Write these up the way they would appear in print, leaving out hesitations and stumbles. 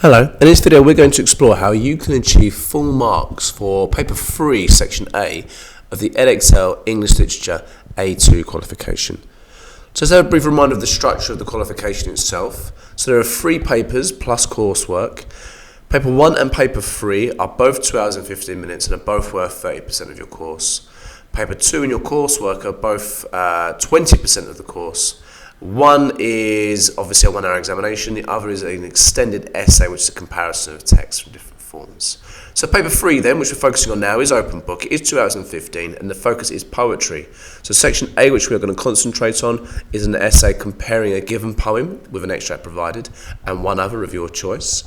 Hello, in this video we're going to explore how you can achieve full marks for paper 3 section A of the EDEXCEL English Literature A2 qualification. So let's have a brief reminder of the structure of the qualification itself. So there are 3 papers plus coursework. Paper 1 and paper 3 are both 2 hours and 15 minutes and are both worth 30% of your course. Paper 2 and your coursework are both 20% of the course. One is obviously a 1 hour examination, the other is an extended essay, which is a comparison of text from different forms. So paper 3 then, which we're focusing on now, is open book. It is 2 hours and 15 and the focus is poetry. So section A, which we're going to concentrate on, is an essay comparing a given poem with an extract provided and one other of your choice.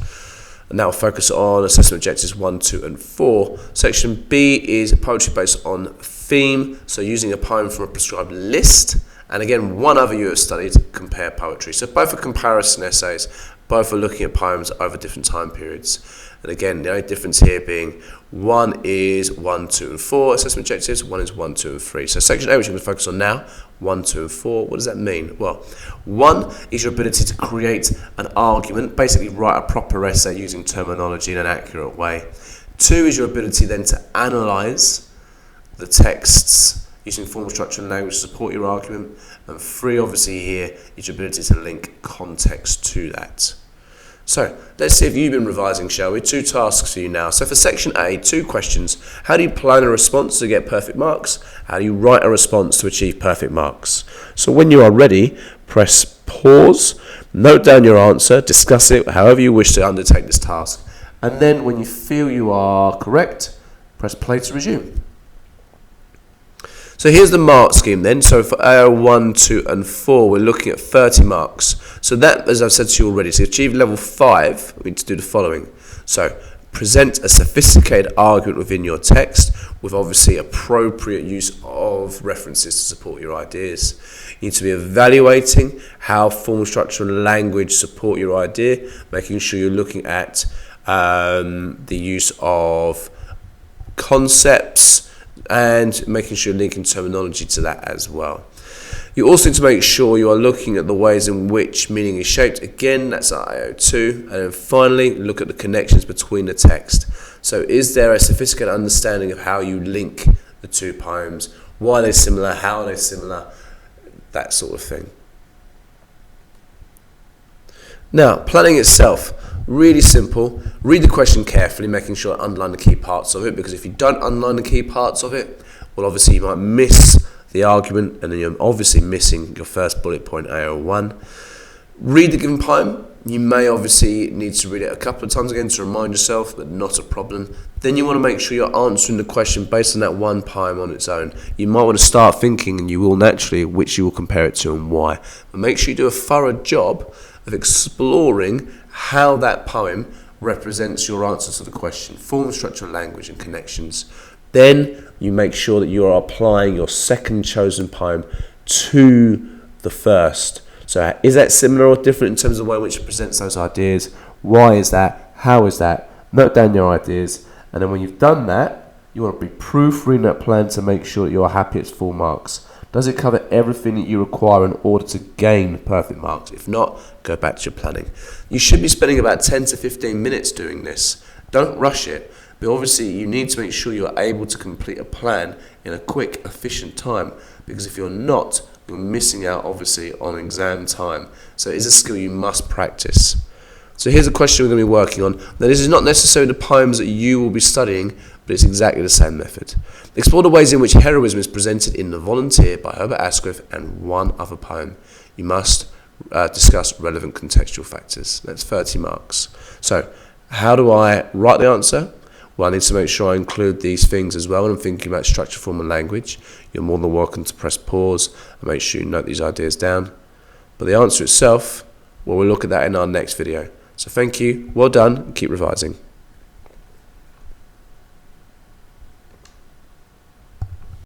And that will focus on assessment objectives 1, 2 and 4. Section B is poetry based on theme, so using a poem from a prescribed list. And again, one other you have studied, compare poetry. So both are comparison essays, both are looking at poems over different time periods. And again, the only difference here being one is 1, 2 and 4 assessment objectives, one is 1, 2 and 3. So section A, which we're going to focus on now, 1, 2 and 4, what does that mean? Well, 1 is your ability to create an argument, basically write a proper essay using terminology in an accurate way. 2 is your ability then to analyse the texts using formal structure and language to support your argument, and 3 obviously here is your ability to link context to that. So let's see if you've been revising, shall we? 2 tasks for you now. So for section A, 2 questions. How do you plan a response to get perfect marks? How do you write a response to achieve perfect marks? So when you are ready, press pause, note down your answer, discuss it however you wish to undertake this task, and then when you feel you are correct, press play to resume. So here's the mark scheme then. So for AO1, 2 and 4 we're looking at 30 marks. So that, as I've said to you already, to achieve level 5 we need to do the following. So present a sophisticated argument within your text with obviously appropriate use of references to support your ideas. You need to be evaluating how formal structure and language support your idea, making sure you're looking at the use of concepts and making sure you're linking terminology to that as well. You also need to make sure you are looking at the ways in which meaning is shaped. Again, that's IO2. And then finally, look at the connections between the text. So is there a sophisticated understanding of how you link the 2 poems? Why are they similar? How are they similar? That sort of thing. Now, planning itself. Really simple. Read the question carefully, making sure to underline the key parts of it, because if you don't underline the key parts of it, well, obviously you might miss the argument, and then you're obviously missing your first bullet point, AO1. Read the given poem. You may obviously need to read it a couple of times again to remind yourself, but not a problem. Then you want to make sure you're answering the question based on that one poem on its own. You might want to start thinking, and you will naturally, which you will compare it to and why. But make sure you do a thorough job of exploring how that poem represents your answer to the question, form, structure, language and connections. Then you make sure that you are applying your second chosen poem to the first. So is that similar or different in terms of the way in which it presents those ideas? Why is that? How is that? Note down your ideas, and then when you've done that, you want to be proofreading that plan to make sure that you are happy it's full marks. Does it cover everything that you require in order to gain perfect marks? If not, go back to your planning. You should be spending about 10 to 15 minutes doing this. Don't rush it, but obviously you need to make sure you are able to complete a plan in a quick, efficient time, because if you're not, you're missing out obviously on exam time. So it is a skill you must practice. So here's a question we're going to be working on. Now this is not necessarily the poems that you will be studying, but it's exactly the same method. Explore the ways in which heroism is presented in The Volunteer by Herbert Asquith and one other poem. You must discuss relevant contextual factors. That's 30 marks. So how do I write the answer? Well, I need to make sure I include these things as well when I'm thinking about structure, form and language. You're more than welcome to press pause and make sure you note these ideas down. But the answer itself, well, we'll look at that in our next video. So thank you, well done, and keep revising.